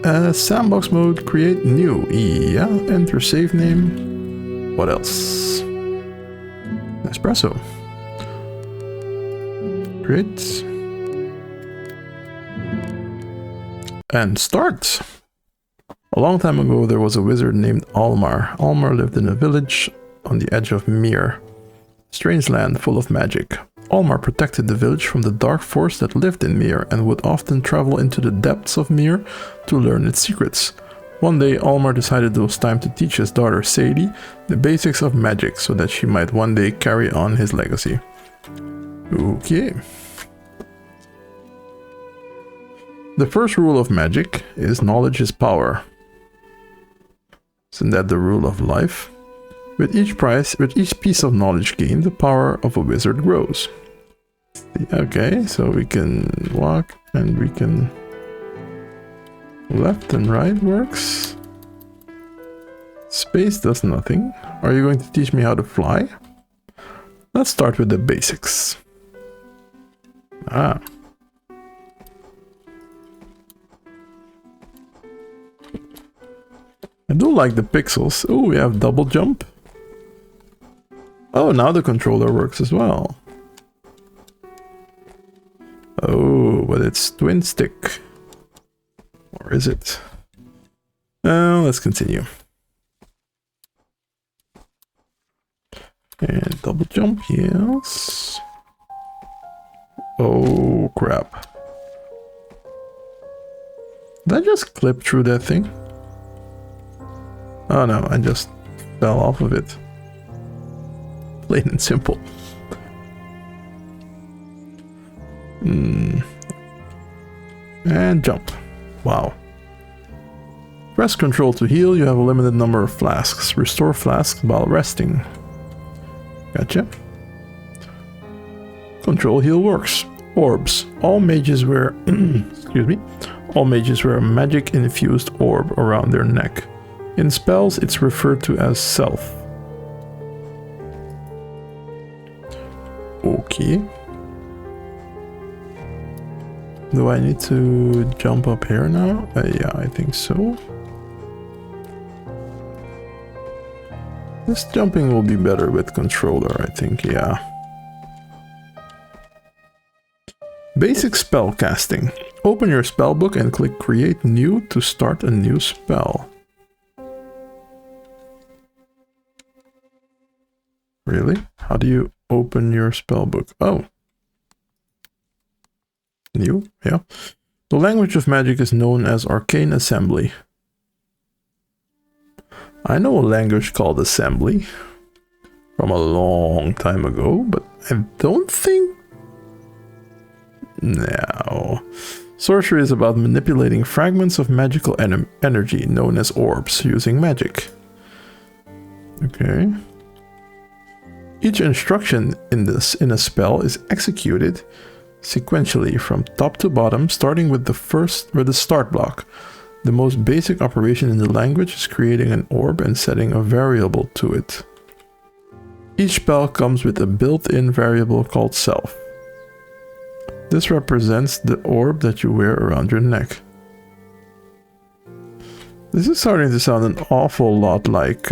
Sandbox mode, create new. Yeah, enter save name. What else? Espresso. Create. And start. A long time ago, there was a wizard named Almar. Almar lived in a village on the edge of Mir, a strange land full of magic. Almar protected the village from the dark force that lived in Mir and would often travel into the depths of Mir to learn its secrets. One day, Almar decided it was time to teach his daughter Sadie the basics of magic so that she might one day carry on his legacy. Okay. The first rule of magic is knowledge is power. Isn't that the rule of life? With each piece of knowledge gained, the power of a wizard grows. Okay, so we can walk and we can... Left and right works. Space does nothing. Are you going to teach me how to fly? Let's start with the basics. Ah. I do like the pixels. Oh, we have double jump. Oh, now the controller works as well. Oh, but it's twin stick. Or is it? Let's continue. And double jump, yes. Oh, crap. Did I just clip through that thing? Oh no, I just fell off of it. Plain and simple. And jump. Wow. Press Control to heal. You have a limited number of flasks. Restore flasks while resting. Gotcha. Control heal works. Orbs. All mages wear excuse me. All mages wear a magic infused orb around their neck. In spells, it's referred to as self. Okay. Do I need to jump up here now? Yeah, I think so. This jumping will be better with controller, I think, yeah. Basic spell casting. Open your spellbook and click Create New to start a new spell. Really? How do you open your spellbook? Oh. New? Yeah. The language of magic is known as Arcane Assembly. I know a language called Assembly from a long time ago, but I don't think... No. Sorcery is about manipulating fragments of magical energy known as orbs using magic. Okay. Each instruction in a spell is executed sequentially from top to bottom, starting with the start block. The most basic operation in the language is creating an orb and setting a variable to it. Each spell comes with a built-in variable called self. This represents the orb that you wear around your neck. This is starting to sound an awful lot like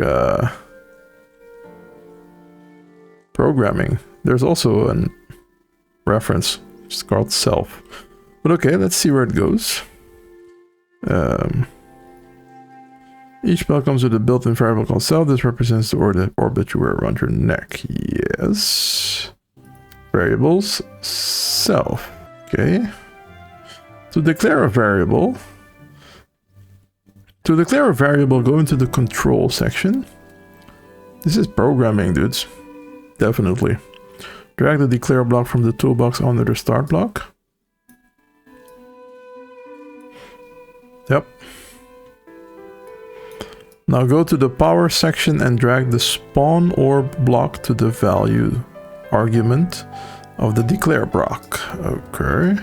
programming. There's also a reference, it's called self. But okay, let's see where it goes. Each spell comes with a built-in variable called self. This represents the orb that you wear around your neck. Yes. Variables, self. Okay. To declare a variable, go into the control section. This is programming, dudes. Definitely. Drag the declare block from the toolbox under the start block. Yep. Now go to the power section and drag the spawn orb block to the value argument of the declare block. Okay.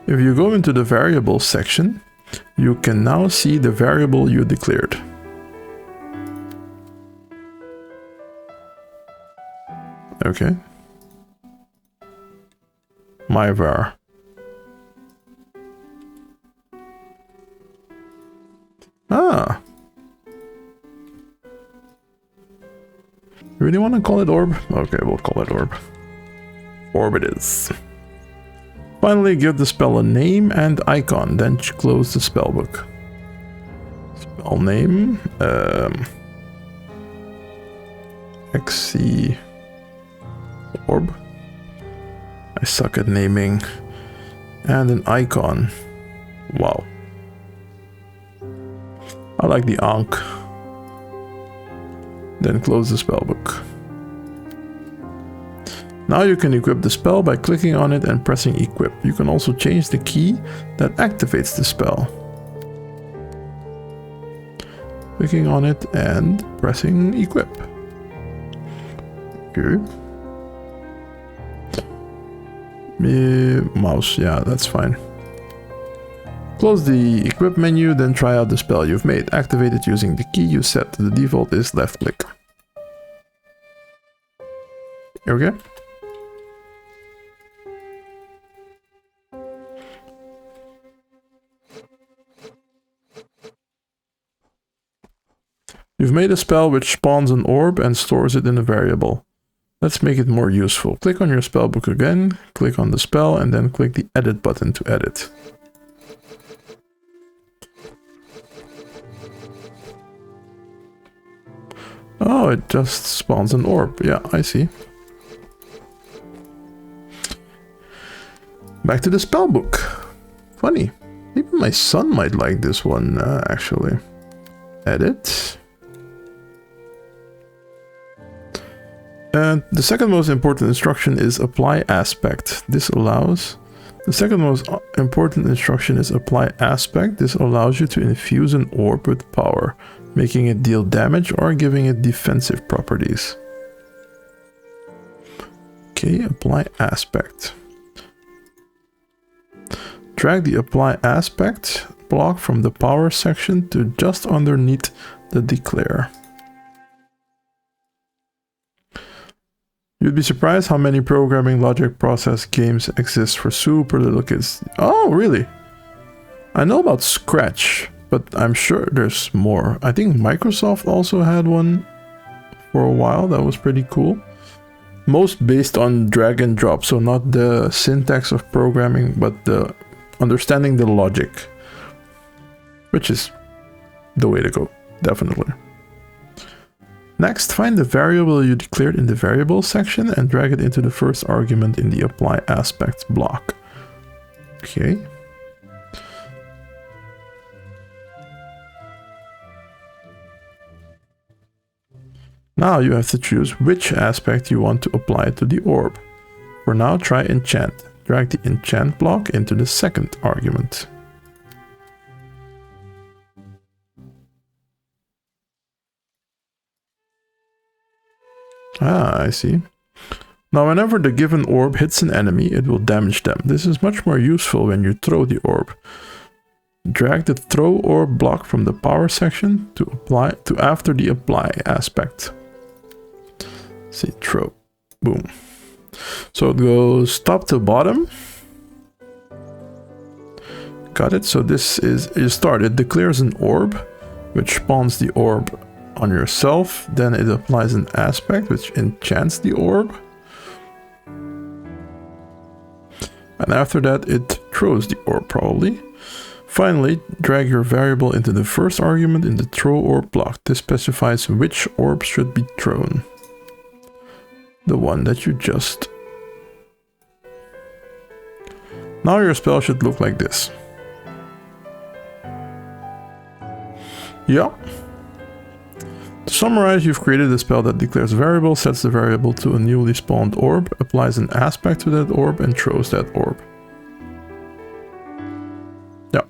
If you go into the variable section, you can now see the variable you declared. Okay. My var. Ah. You really want to call it orb? Okay, we'll call it orb. Orb it is. Finally, give the spell a name and icon, then close the spellbook. Spell name, XC orb. I suck at naming. And an icon. Wow. I like the Ankh. Then close the spellbook. Now you can equip the spell by clicking on it and pressing equip. You can also change the key that activates the spell. Clicking on it and pressing equip. Okay. Mouse, yeah, that's fine. Close the equip menu, then try out the spell you've made. Activate it using the key you set. The default is left click. Okay. You've made a spell which spawns an orb and stores it in a variable. Let's make it more useful. Click on your spellbook again, click on the spell, and then click the edit button to edit. Oh, it just spawns an orb. Yeah, I see. Back to the spellbook. Funny. Maybe my son might like this one, actually. Edit. And the second most important instruction is apply aspect. This allows... The second most important instruction is apply aspect. This allows you to infuse an orb with power, making it deal damage or giving it defensive properties. Okay, apply aspect. Drag the apply aspect block from the power section to just underneath the declare. You'd be surprised how many programming logic process games exist for super little kids. Oh, really? I know about Scratch, but I'm sure there's more. I think Microsoft also had one for a while. That was pretty cool. Most based on drag and drop, so not the syntax of programming, but the understanding the logic, which is the way to go, definitely. Next, find the variable you declared in the variables section and drag it into the first argument in the apply aspect block. Okay. Now you have to choose which aspect you want to apply to the orb. For now, try enchant. Drag the enchant block into the second argument. Ah, I see. Now whenever the given orb hits an enemy, it will damage them. This is much more useful when you throw the orb. Drag the throw orb block from the power section to apply to after the apply aspect. See, throw. Boom. So it goes top to bottom. Got it. So this is you start. It declares an orb, which spawns the orb on yourself. Then it applies an aspect, which enchants the orb. And after that, it throws the orb, probably. Finally, drag your variable into the first argument in the throw orb block. This specifies which orb should be thrown. The one that you just... Now your spell should look like this. Yeah. To summarize, you've created a spell that declares a variable, sets the variable to a newly spawned orb, applies an aspect to that orb, and throws that orb. Yeah.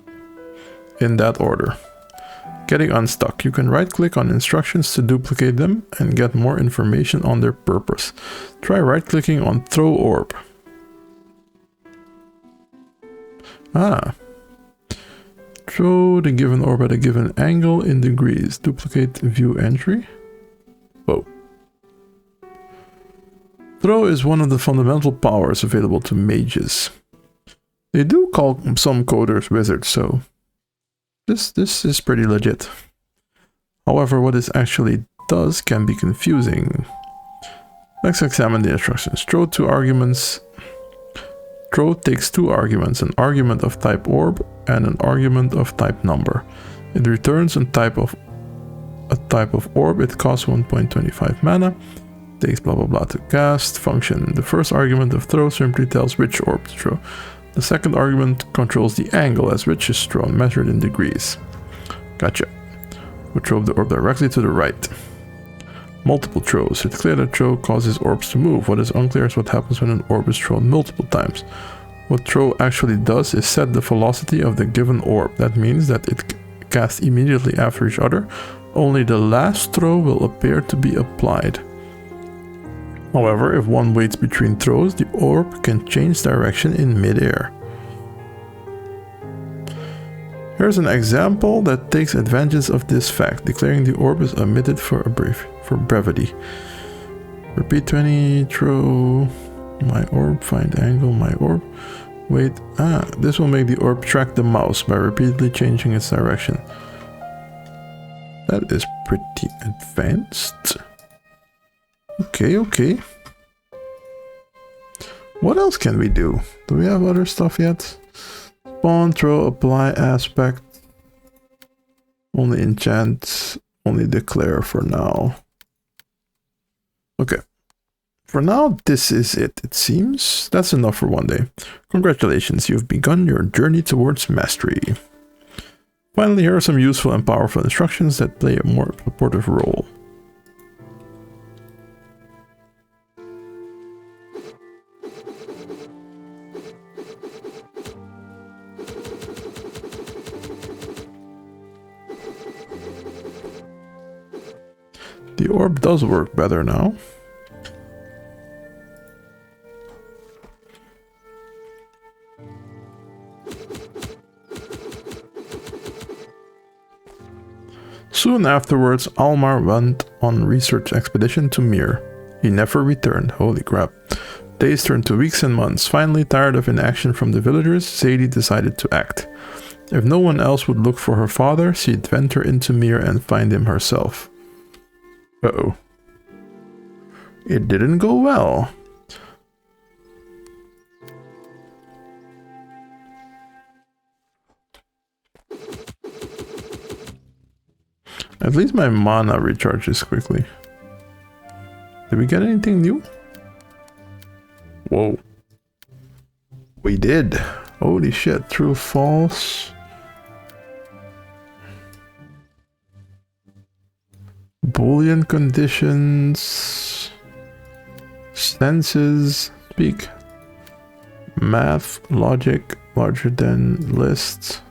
In that order. Getting unstuck. You can right-click on instructions to duplicate them and get more information on their purpose. Try right-clicking on throw orb. Ah. Throw the given orb at a given angle in degrees. Duplicate view entry. Whoa. Throw is one of the fundamental powers available to mages. They do call some coders wizards, so... This is pretty legit. However, what this actually does can be confusing. Let's examine the instructions. Throw two arguments. Throw takes two arguments, an argument of type orb and an argument of type number. It returns a type of orb. It costs 1.25 mana. Takes blah blah blah to cast. Function. The first argument of throw simply tells which orb to throw. The second argument controls the angle as which is thrown, measured in degrees. Gotcha. We throw the orb directly to the right. Multiple throws. It's clear that throw causes orbs to move. What is unclear is what happens when an orb is thrown multiple times. What throw actually does is set the velocity of the given orb. That means that it casts immediately after each other. Only the last throw will appear to be applied. However, if one waits between throws, the orb can change direction in mid-air. Here's an example that takes advantage of this fact. Declaring the orb is omitted for brevity. Repeat 20, throw my orb, find angle, my orb. Wait, this will make the orb track the mouse by repeatedly changing its direction. That is pretty advanced. Okay. What else can we do? Do we have other stuff yet? Spawn, throw, apply, aspect. Only enchant, only declare for now. Okay. For now, this is it seems. That's enough for one day. Congratulations, you've begun your journey towards mastery. Finally, here are some useful and powerful instructions that play a more supportive role. The orb does work better now. Soon afterwards, Almar went on research expedition to Mir. He never returned. Holy crap. Days turned to weeks and months. Finally, tired of inaction from the villagers, Sadie decided to act. If no one else would look for her father, she'd venture into Mir and find him herself. Uh-oh. It didn't go well. At least my mana recharges quickly. Did we get anything new? Whoa. We did. Holy shit. True, false. Boolean conditions. Senses. Speak. Math. Logic. Larger than list.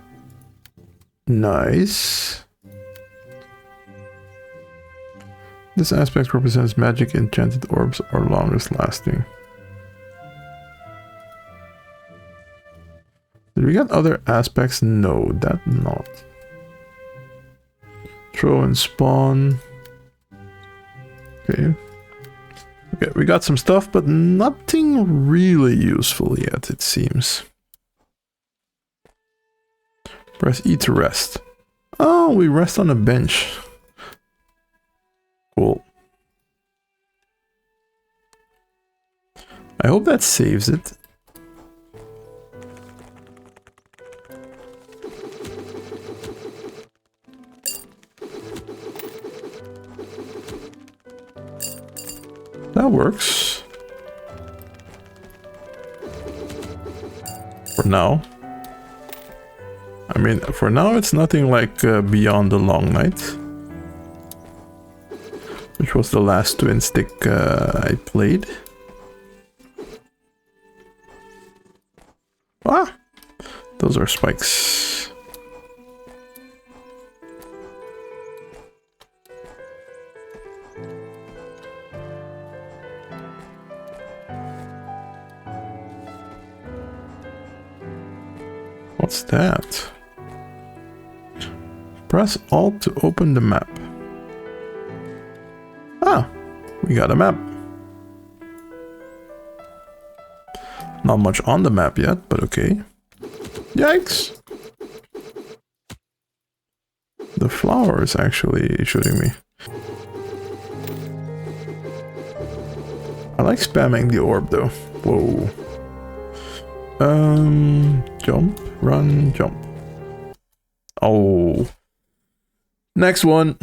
Nice. This aspect represents magic. Enchanted orbs are longest lasting. Did we get other aspects? No, that not. Throw and spawn. Okay. Okay, we got some stuff, but nothing really useful yet, it seems. Press E to rest. Oh, we rest on a bench. Cool. I hope that saves it. That works. For now. I mean, for now it's nothing like Beyond the Long Night. Which was the last twin stick I played. Ah! Those are spikes. What's that? Press Alt to open the map. Ah, we got a map. Not much on the map yet, but okay. Yikes! the flower is actually shooting me. I like spamming the orb though. Whoa. Jump, run, jump. Oh. Next one.